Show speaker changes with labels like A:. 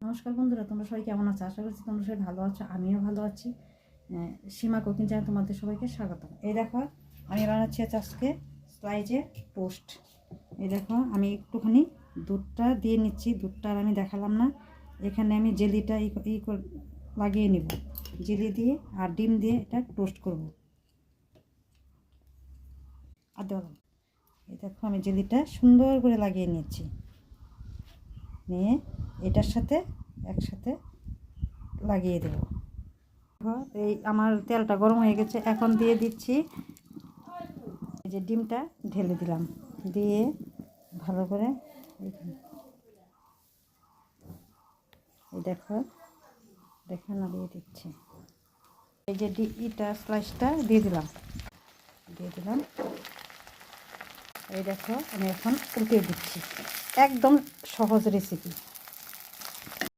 A: নমস্কার বন্ধুরা, তোমরা সবাই কেমন আছো? আশা করছি তোমরা সবাই ভালো আছো, আমিও ভালো আছি। সীমা কুকিং চ্যানেল তোমাদের সবাইকে স্বাগত। এই দেখো আমি বানাচ্ছি আজকে স্লাইজের টোস্ট। এই দেখো আমি একটুখানি দুধটা দিয়ে নিচ্ছি, দুধটা আর আমি দেখালাম না। এখানে আমি জেলিটা লাগিয়ে নিব, জেলি দিয়ে আর ডিম দিয়ে এটা টোস্ট করব। আর দেখো এই দেখো আমি জেলিটা সুন্দর করে লাগিয়ে নিচ্ছি, নিয়ে এটার সাথে একসাথে লাগিয়ে দেব। এই আমার তেলটা গরম হয়ে গেছে, এখন দিয়ে দিচ্ছি এই যে ডিমটা ঢেলে দিলাম, দিয়ে ভালো করে এই দেখো নাড়িয়ে দিচ্ছি। এই যে স্লাইসটা দিয়ে দিলাম। এই দেখো আমি এখন উল্টে দিচ্ছি। একদম সহজ রেসিপি।